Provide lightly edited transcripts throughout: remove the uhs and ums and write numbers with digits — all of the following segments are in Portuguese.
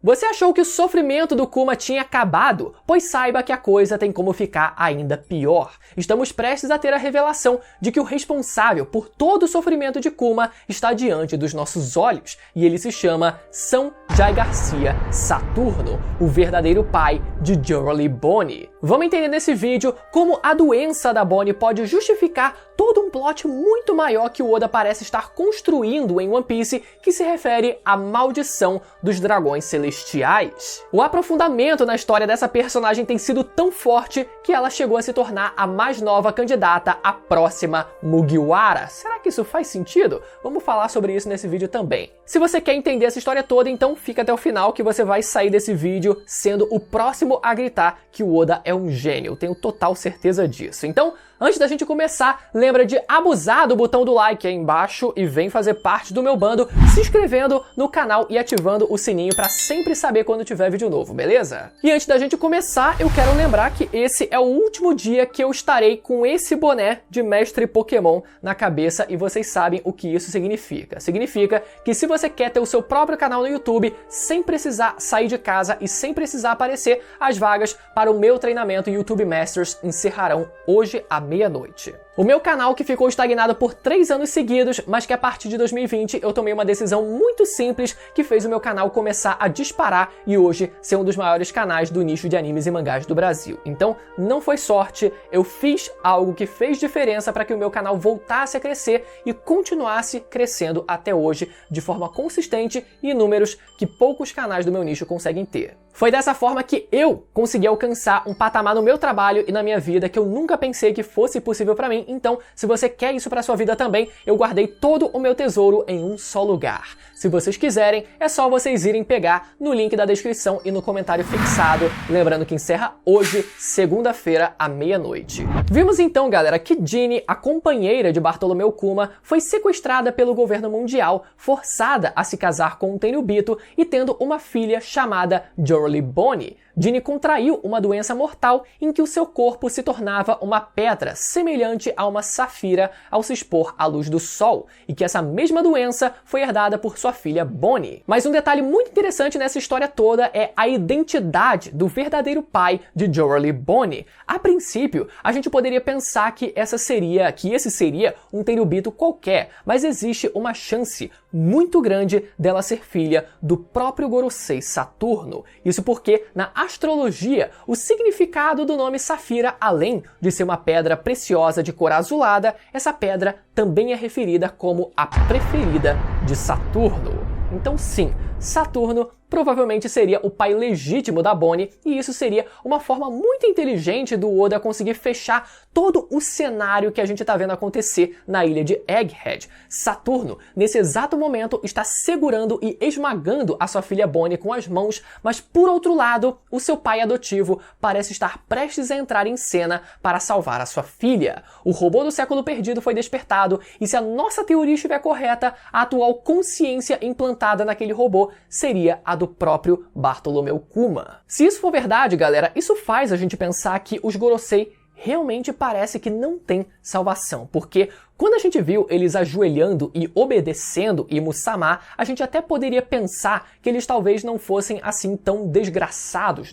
Você achou que o sofrimento do Kuma tinha acabado? Pois saiba que a coisa tem como ficar ainda pior. Estamos prestes a ter a revelação de que o responsável por todo o sofrimento de Kuma está diante dos nossos olhos, e ele se chama Sanjay Garcia Saturno, o verdadeiro pai de Jolie Bonnie. Vamos entender nesse vídeo como a doença da Bonnie pode justificar todo um plot muito maior que o Oda parece estar construindo em One Piece, que se refere à maldição dos dragões celestiais. O aprofundamento na história dessa personagem tem sido tão forte que ela chegou a se tornar a mais nova candidata à próxima Mugiwara. Será que isso faz sentido? Vamos falar sobre isso nesse vídeo também. Se você quer entender essa história toda, então fica até o final que você vai sair desse vídeo sendo o próximo a gritar que o Oda é um gênio. Eu tenho total certeza disso. Então, antes da gente começar, lembra de abusar do botão do like aí embaixo e vem fazer parte do meu bando, se inscrevendo no canal e ativando o sininho para sempre saber quando tiver vídeo novo, beleza? E antes da gente começar, eu quero lembrar que esse é o último dia que eu estarei com esse boné de mestre Pokémon na cabeça, e vocês sabem o que isso significa. Significa que se você quer ter o seu próprio canal no YouTube sem precisar sair de casa e sem precisar aparecer, as vagas para o meu treinamento YouTube Masters encerrarão hoje à meia-noite. O meu canal que ficou estagnado por 3 anos seguidos, mas que a partir de 2020 eu tomei uma decisão muito simples que fez o meu canal começar a disparar e hoje ser um dos maiores canais do nicho de animes e mangás do Brasil. Então, não foi sorte, eu fiz algo que fez diferença para que o meu canal voltasse a crescer e continuasse crescendo até hoje de forma consistente e em números que poucos canais do meu nicho conseguem ter. Foi dessa forma que eu consegui alcançar um patamar no meu trabalho e na minha vida que eu nunca pensei que fosse possível para mim. Então, se você quer isso para sua vida também, eu guardei todo o meu tesouro em um só lugar. Se vocês quiserem, é só vocês irem pegar no link da descrição e no comentário fixado, lembrando que encerra hoje, segunda-feira, à meia-noite. Vimos então, galera, que Ginny, a companheira de Bartolomeu Kuma, foi sequestrada pelo governo mundial, forçada a se casar com um Tenryubito e tendo uma filha chamada Jolie Bonnie. Ginny contraiu uma doença mortal em que o seu corpo se tornava uma pedra semelhante a uma safira ao se expor à luz do sol, e que essa mesma doença foi herdada por sua filha Bonnie. Mas um detalhe muito interessante nessa história toda é a identidade do verdadeiro pai de Jolie Bonnie. A princípio, a gente poderia pensar que esse seria um Tenryubito qualquer, mas existe uma chance muito grande dela ser filha do próprio Gorosei Saturno. Isso porque, na astrologia, o significado do nome Safira, além de ser uma pedra preciosa de cor azulada, essa pedra também é referida como a preferida de Saturno. Então sim, Saturno provavelmente seria o pai legítimo da Bonnie, e isso seria uma forma muito inteligente do Oda conseguir fechar todo o cenário que a gente está vendo acontecer na ilha de Egghead. Saturno, nesse exato momento, está segurando e esmagando a sua filha Bonnie com as mãos, mas por outro lado, o seu pai adotivo parece estar prestes a entrar em cena para salvar a sua filha. O robô do século perdido foi despertado, e se a nossa teoria estiver correta, a atual consciência implantada naquele robô seria a do próprio Bartolomeu Kuma. Se isso for verdade, galera, isso faz a gente pensar que os Gorosei realmente parece que não tem salvação, porque quando a gente viu eles ajoelhando e obedecendo Imu-sama, a gente até poderia pensar que eles talvez não fossem assim tão desgraçados,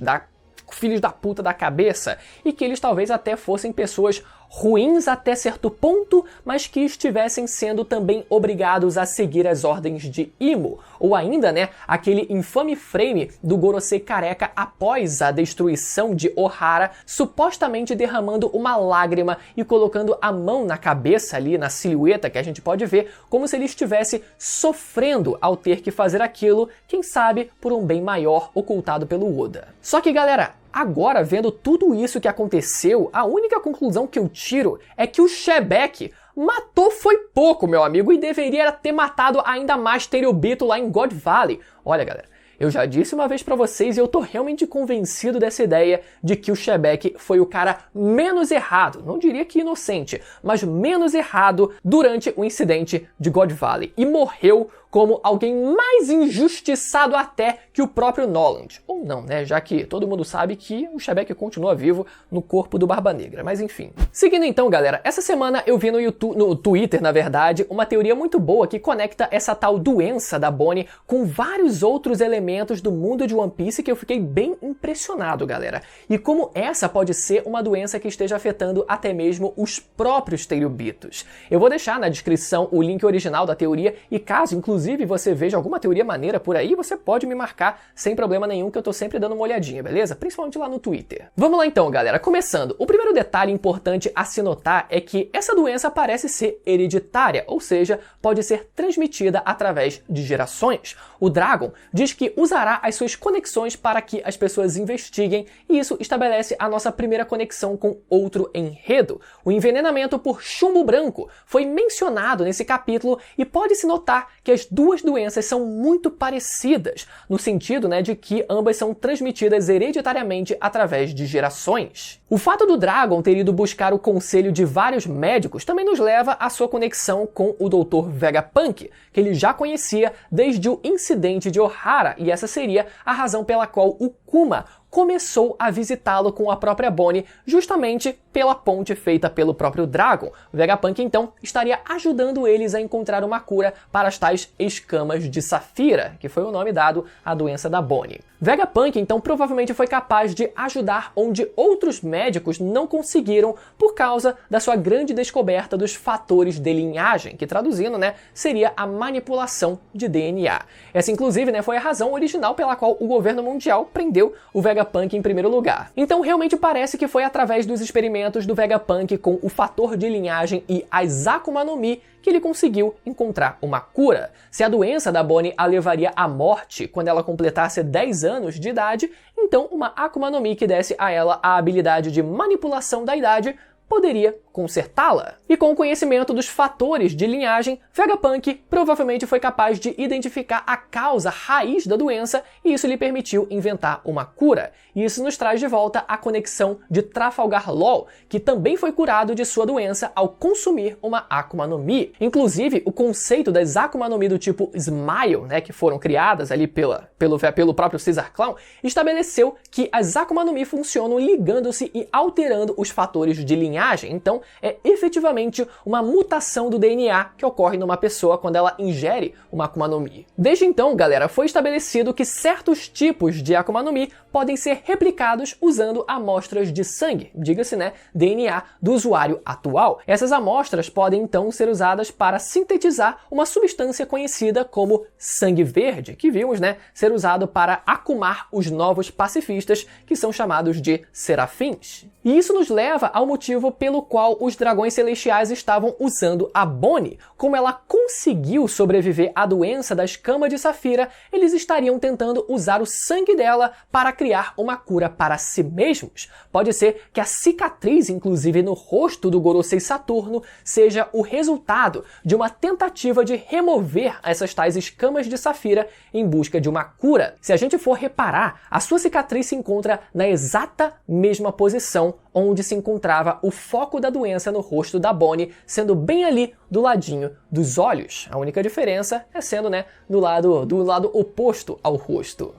filhos da puta da cabeça, e que eles talvez até fossem pessoas ruins até certo ponto, mas que estivessem sendo também obrigados a seguir as ordens de Imu. Ou ainda, né, aquele infame frame do Gorosei careca após a destruição de Ohara, supostamente derramando uma lágrima e colocando a mão na cabeça ali, na silhueta que a gente pode ver, como se ele estivesse sofrendo ao ter que fazer aquilo, quem sabe por um bem maior ocultado pelo Oda. Só que, galera, agora, vendo tudo isso que aconteceu, a única conclusão que eu tiro é que o Xebec matou foi pouco, meu amigo, e deveria ter matado ainda mais Tenryubito lá em God Valley. Olha, galera, eu já disse uma vez pra vocês e eu tô realmente convencido dessa ideia de que o Xebec foi o cara menos errado, não diria que inocente, mas menos errado durante o incidente de God Valley, e morreu como alguém mais injustiçado até que o próprio Noland. Ou não, né? Já que todo mundo sabe que o Shebeck continua vivo no corpo do Barba Negra, mas enfim. Seguindo então, galera, essa semana eu vi no Twitter, na verdade, uma teoria muito boa que conecta essa tal doença da Bonnie com vários outros elementos do mundo de One Piece que eu fiquei bem impressionado, galera. E como essa pode ser uma doença que esteja afetando até mesmo os próprios Tenryubitos. Eu vou deixar na descrição o link original da teoria e caso, inclusive, você veja alguma teoria maneira por aí, você pode me marcar sem problema nenhum, que eu tô sempre dando uma olhadinha, beleza? Principalmente lá no Twitter. Vamos lá então, galera. Começando, o primeiro detalhe importante a se notar é que essa doença parece ser hereditária, ou seja, pode ser transmitida através de gerações. O Dragon diz que usará as suas conexões para que as pessoas investiguem e isso estabelece a nossa primeira conexão com outro enredo. O envenenamento por chumbo branco foi mencionado nesse capítulo e pode-se notar que as duas doenças são muito parecidas, no sentido, né, de que ambas são transmitidas hereditariamente através de gerações. O fato do Dragon ter ido buscar o conselho de vários médicos também nos leva à sua conexão com o Dr. Vegapunk, que ele já conhecia desde o incidente de Ohara, e essa seria a razão pela qual o Kuma começou a visitá-lo com a própria Bonnie, justamente pela ponte feita pelo próprio Dragon. O Vegapunk, então, estaria ajudando eles a encontrar uma cura para as tais escamas de Safira, que foi o nome dado à doença da Bonnie. Vegapunk, então, provavelmente foi capaz de ajudar onde outros médicos não conseguiram por causa da sua grande descoberta dos fatores de linhagem, que traduzindo, né, seria a manipulação de DNA. Essa, inclusive, né, foi a razão original pela qual o governo mundial prendeu o Vegapunk em primeiro lugar. Então, realmente parece que foi através dos experimentos do Vegapunk com o fator de linhagem e as Akuma no Mi que ele conseguiu encontrar uma cura. Se a doença da Bonnie a levaria à morte quando ela completasse 10 anos de idade, então uma Akuma no Mi que desse a ela a habilidade de manipulação da idade poderia consertá-la. E com o conhecimento dos fatores de linhagem, Vegapunk provavelmente foi capaz de identificar a causa raiz da doença e isso lhe permitiu inventar uma cura. E isso nos traz de volta a conexão de Trafalgar Law, que também foi curado de sua doença ao consumir uma Akuma no Mi. Inclusive, o conceito das Akuma no Mi do tipo Smile, né, que foram criadas ali pelo próprio Caesar Clown, estabeleceu que as Akuma no Mi funcionam ligando-se e alterando os fatores de linhagem. Então, é efetivamente uma mutação do DNA que ocorre numa pessoa quando ela ingere uma Akuma no Mi. Desde então, galera, foi estabelecido que certos tipos de Akuma no Mi podem ser replicados usando amostras de sangue, diga-se, né, DNA do usuário atual. Essas amostras podem então ser usadas para sintetizar uma substância conhecida como sangue verde, que vimos, né, ser usado para acumar os novos pacifistas, que são chamados de serafins. E isso nos leva ao motivo pelo qual os dragões celestiais estavam usando a Bonnie. Como ela conseguiu sobreviver à doença da escama de Safira, eles estariam tentando usar o sangue dela para criar uma cura para si mesmos. Pode ser que a cicatriz, inclusive no rosto do Gorosei Saturno, seja o resultado de uma tentativa de remover essas tais escamas de Safira em busca de uma cura. Se a gente for reparar, a sua cicatriz se encontra na exata mesma posição onde se encontrava o foco da doença no rosto da Bonnie, sendo bem ali do ladinho dos olhos. A única diferença é sendo, né, do lado oposto ao rosto.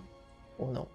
Ou não?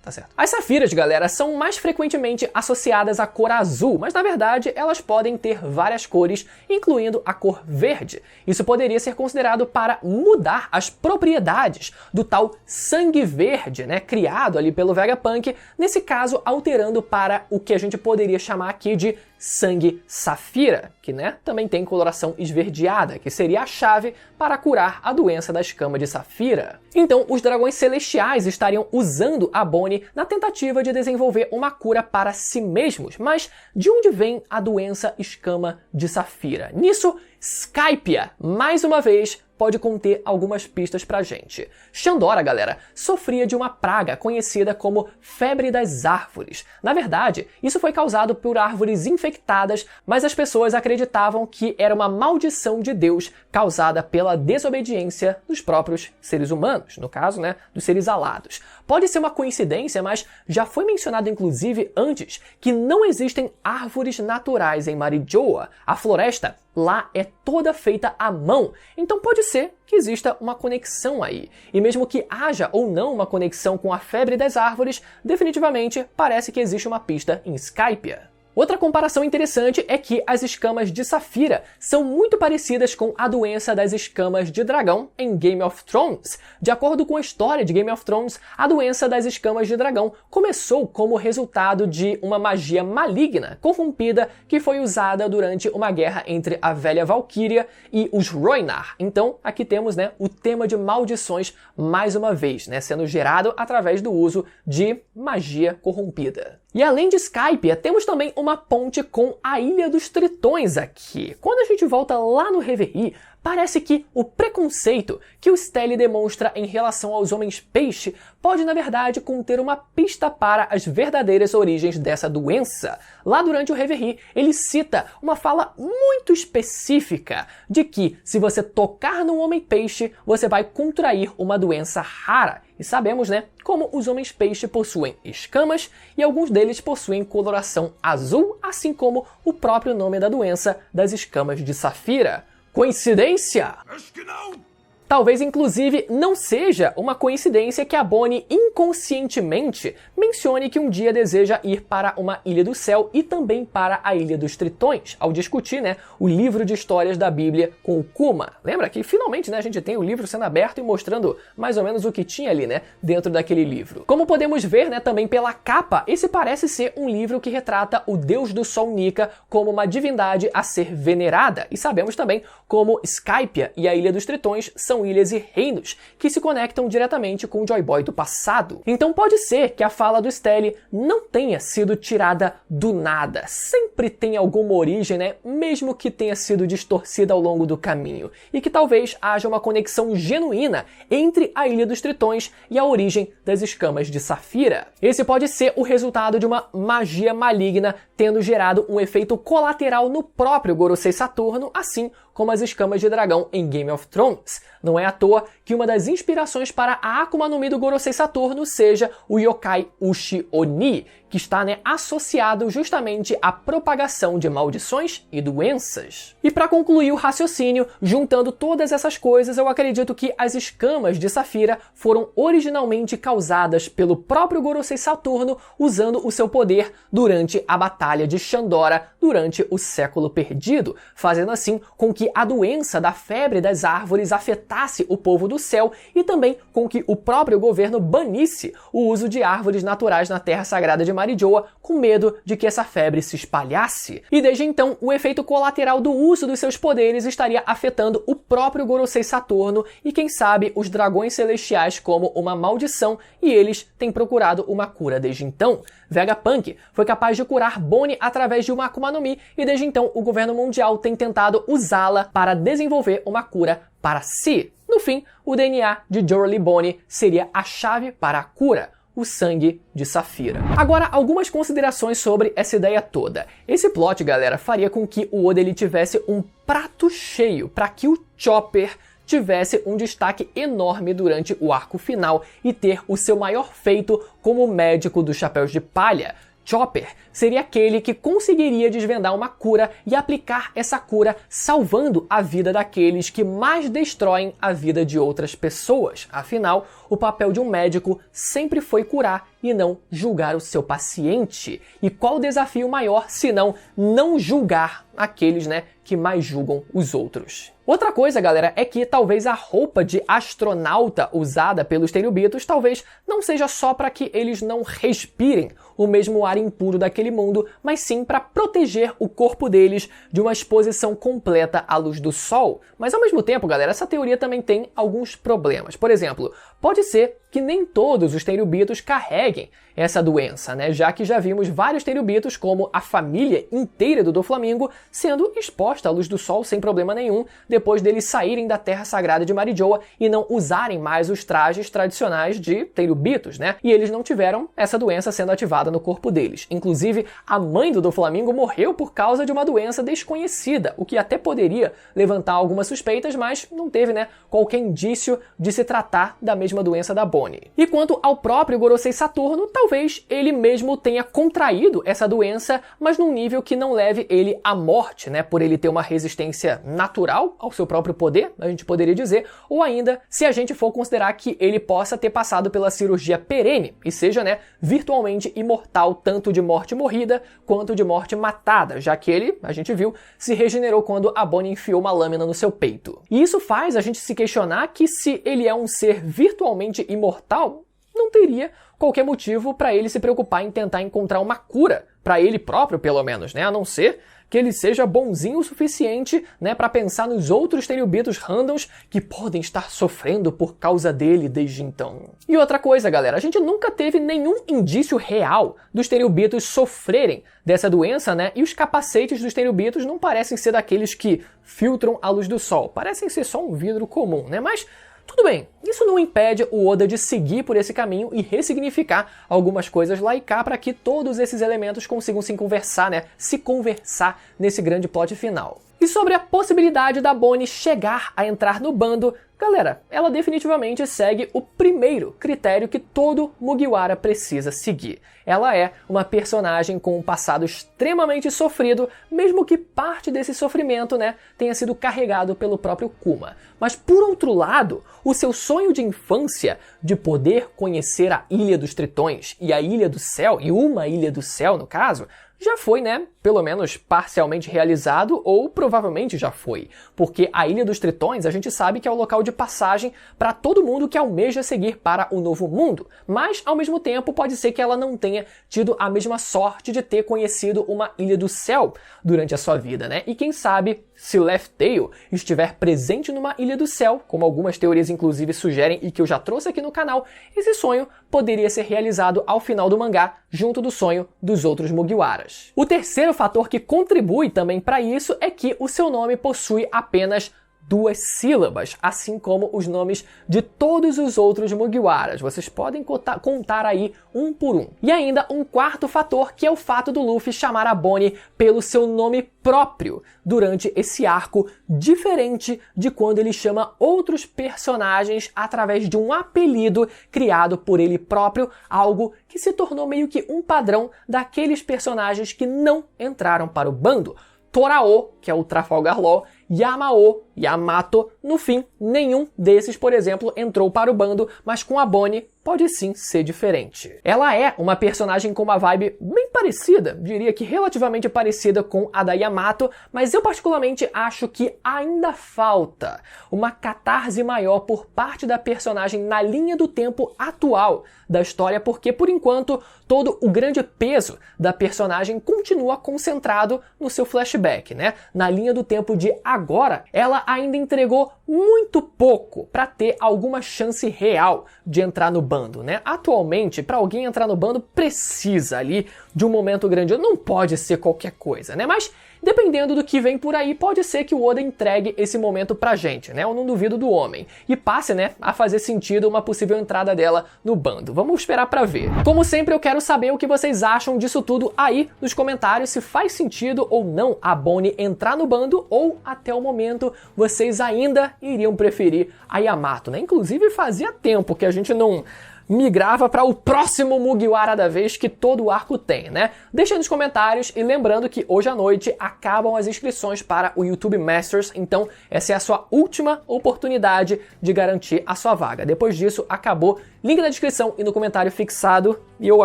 Tá certo. As safiras, galera, são mais frequentemente associadas à cor azul, mas na verdade elas podem ter várias cores, incluindo a cor verde. Isso poderia ser considerado para mudar as propriedades do tal sangue verde, né, criado ali pelo Vegapunk, nesse caso alterando para o que a gente poderia chamar aqui de sangue safira, que, né, também tem coloração esverdeada, que seria a chave para curar a doença da escama de Safira. Então, os dragões celestiais estariam usando a Bonnie na tentativa de desenvolver uma cura para si mesmos. Mas de onde vem a doença escama de Safira? Nisso, Skypiea, mais uma vez, pode conter algumas pistas pra gente. Xandora, galera, sofria de uma praga conhecida como febre das árvores. Na verdade, isso foi causado por árvores infectadas, mas as pessoas acreditavam que era uma maldição de Deus causada pela desobediência dos próprios seres humanos, no caso, né, dos seres alados. Pode ser uma coincidência, mas já foi mencionado inclusive antes que não existem árvores naturais em Marijoa. A floresta lá é toda feita à mão, então pode ser que exista uma conexão aí. E mesmo que haja ou não uma conexão com a febre das árvores, definitivamente parece que existe uma pista em Skypiea. Outra comparação interessante é que as escamas de Saphira são muito parecidas com a doença das escamas de dragão em Game of Thrones. De acordo com a história de Game of Thrones, a doença das escamas de dragão começou como resultado de uma magia maligna, corrompida, que foi usada durante uma guerra entre a velha Valkyria e os Rhoynar. Então, aqui temos, o tema de maldições mais uma vez, sendo gerado através do uso de magia corrompida. E além de Skypiea, temos também uma ponte com a Ilha dos Tritões aqui. Quando a gente volta lá no Reverie, parece que o preconceito que o Stelly demonstra em relação aos homens-peixe pode, na verdade, conter uma pista para as verdadeiras origens dessa doença. Lá durante o Reverie, ele cita uma fala muito específica de que, se você tocar num homem-peixe, você vai contrair uma doença rara. E sabemos, como os homens-peixe possuem escamas e alguns deles possuem coloração azul, assim como o próprio nome da doença das escamas de Saphira. Coincidência? Acho que não! Talvez, inclusive, não seja uma coincidência que a Bonnie inconscientemente mencione que um dia deseja ir para uma Ilha do Céu e também para a Ilha dos Tritões, ao discutir, o livro de histórias da Bíblia com o Kuma. Lembra que finalmente, a gente tem o livro sendo aberto e mostrando mais ou menos o que tinha ali, dentro daquele livro. Como podemos ver, também pela capa, esse parece ser um livro que retrata o deus do Sol Nika como uma divindade a ser venerada. E sabemos também como Skypiea e a Ilha dos Tritões são ilhas e reinos que se conectam diretamente com o Joy Boy do passado. Então pode ser que a fala do Stelly não tenha sido tirada do nada. Sempre tem alguma origem, mesmo que tenha sido distorcida ao longo do caminho. E que talvez haja uma conexão genuína entre a Ilha dos Tritões e a origem das escamas de Saphira. Esse pode ser o resultado de uma magia maligna tendo gerado um efeito colateral no próprio Gorosei Saturno, assim como as escamas de dragão em Game of Thrones. Não é à toa que uma das inspirações para a Akuma no Mi do Gorosei Saturno seja o Yokai Ushi Oni, que está associado justamente à propagação de maldições e doenças. E para concluir o raciocínio, juntando todas essas coisas, eu acredito que as escamas de Saphira foram originalmente causadas pelo próprio Gorosei Saturno usando o seu poder durante a Batalha de Shandora durante o Século Perdido, fazendo assim com que a doença da febre das árvores afetasse o povo do céu e também com que o próprio governo banisse o uso de árvores naturais na Terra Sagrada de Marijoa, com medo de que essa febre se espalhasse. E desde então, o efeito colateral do uso dos seus poderes estaria afetando o próprio Gorosei Saturno e, quem sabe, os dragões celestiais como uma maldição, e eles têm procurado uma cura desde então. Vegapunk foi capaz de curar Bonnie através de uma Akuma no Mi, e desde então o governo mundial tem tentado usá-la para desenvolver uma cura para si. No fim, o DNA de Jorah Bonnie seria a chave para a cura, o sangue de Saphira. Agora, algumas considerações sobre essa ideia toda. Esse plot, galera, faria com que o Oda ele tivesse um prato cheio para que o Chopper tivesse um destaque enorme durante o arco final e ter o seu maior feito como médico dos Chapéus de Palha. Chopper seria aquele que conseguiria desvendar uma cura e aplicar essa cura salvando a vida daqueles que mais destroem a vida de outras pessoas. Afinal, o papel de um médico sempre foi curar e não julgar o seu paciente. E qual o desafio maior se não julgar aqueles, que mais julgam os outros? Outra coisa, galera, é que talvez a roupa de astronauta usada pelos Tenryubitos talvez não seja só para que eles não respirem o mesmo ar impuro daquele mundo, mas sim para proteger o corpo deles de uma exposição completa à luz do sol. Mas ao mesmo tempo, galera, essa teoria também tem alguns problemas. Por exemplo, pode ser que nem todos os Tenryubitos carreguem essa doença, já que já vimos vários Tenryubitos, como a família inteira do Doflamingo, sendo exposta à luz do sol sem problema nenhum, depois deles saírem da Terra Sagrada de Marijoa e não usarem mais os trajes tradicionais de Tenryubitos, E eles não tiveram essa doença sendo ativada no corpo deles. Inclusive, a mãe do Doflamingo morreu por causa de uma doença desconhecida, o que até poderia levantar algumas suspeitas, mas não teve, qualquer indício de se tratar da mesma mesma doença da Bonnie. E quanto ao próprio Gorosei Saturno, talvez ele mesmo tenha contraído essa doença, mas num nível que não leve ele à morte, né, por ele ter uma resistência natural ao seu próprio poder, a gente poderia dizer, ou ainda, se a gente for considerar que ele possa ter passado pela cirurgia perene e seja, né, virtualmente imortal tanto de morte morrida quanto de morte matada, já que ele, a gente viu, se regenerou quando a Bonnie enfiou uma lâmina no seu peito. E isso faz a gente se questionar que se ele é um ser virtualmente imortal, não teria qualquer motivo para ele se preocupar em tentar encontrar uma cura, para ele próprio pelo menos, né, a não ser que ele seja bonzinho o suficiente, né, para pensar nos outros Tenryubitos randoms que podem estar sofrendo por causa dele desde então. E outra coisa, galera, a gente nunca teve nenhum indício real dos Tenryubitos sofrerem dessa doença, né, e os capacetes dos Tenryubitos não parecem ser daqueles que filtram a luz do sol, parecem ser só um vidro comum, né, mas tudo bem, isso não impede o Oda de seguir por esse caminho e ressignificar algumas coisas lá e cá para que todos esses elementos consigam se conversar nesse grande plot final. E sobre a possibilidade da Bonnie chegar a entrar no bando, galera, ela definitivamente segue o primeiro critério que todo Mugiwara precisa seguir. Ela é uma personagem com um passado extremamente sofrido, mesmo que parte desse sofrimento, né, tenha sido carregado pelo próprio Kuma. Mas por outro lado, o seu sonho de infância de poder conhecer a Ilha dos Tritões e a Ilha do Céu, e uma Ilha do Céu no caso, já foi, né, pelo menos parcialmente realizado, ou provavelmente já foi. Porque a Ilha dos Tritões a gente sabe que é o local de passagem para todo mundo que almeja seguir para o novo mundo. Mas, ao mesmo tempo, pode ser que ela não tenha tido a mesma sorte de ter conhecido uma Ilha do Céu durante a sua vida, né? E quem sabe, se Laugh Tale estiver presente numa Ilha do Céu, como algumas teorias inclusive sugerem e que eu já trouxe aqui no canal, esse sonho poderia ser realizado ao final do mangá, junto do sonho dos outros Mugiwaras. O terceiro fator que contribui também para isso é que o seu nome possui apenas 2 sílabas, assim como os nomes de todos os outros Mugiwaras. Vocês podem contar aí um por um. E ainda um quarto fator, que é o fato do Luffy chamar a Bonnie pelo seu nome próprio durante esse arco, diferente de quando ele chama outros personagens através de um apelido criado por ele próprio, algo que se tornou meio que um padrão daqueles personagens que não entraram para o bando. Torao, que é o Trafalgar Law, Yamao, Yamato, no fim, nenhum desses, por exemplo, entrou para o bando, mas com a Bonnie pode sim ser diferente. Ela é uma personagem com uma vibe bem parecida, diria que relativamente parecida com a da Yamato, mas eu particularmente acho que ainda falta uma catarse maior por parte da personagem na linha do tempo atual da história, porque por enquanto todo o grande peso da personagem continua concentrado no seu flashback, né? Na linha do tempo de agora, ela ainda entregou muito pouco para ter alguma chance real de entrar no bando, né? Atualmente, para alguém entrar no bando, precisa ali de um momento grandioso, não pode ser qualquer coisa, né? Mas dependendo do que vem por aí, pode ser que o Oda entregue esse momento pra gente, né? Eu não duvido do homem. E passe, né, a fazer sentido uma possível entrada dela no bando. Vamos esperar pra ver. Como sempre, eu quero saber o que vocês acham disso tudo aí nos comentários, se faz sentido ou não a Bonnie entrar no bando, ou até o momento vocês ainda iriam preferir a Yamato, né? Inclusive fazia tempo que a gente não migrava para o próximo Mugiwara da vez que todo o arco tem, né? Deixa aí nos comentários e lembrando que hoje à noite acabam as inscrições para o YouTube Masters, então essa é a sua última oportunidade de garantir a sua vaga. Depois disso, acabou. Link na descrição e no comentário fixado. E eu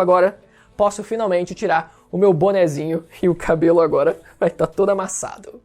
agora posso finalmente tirar o meu bonezinho e o cabelo agora vai estar todo amassado.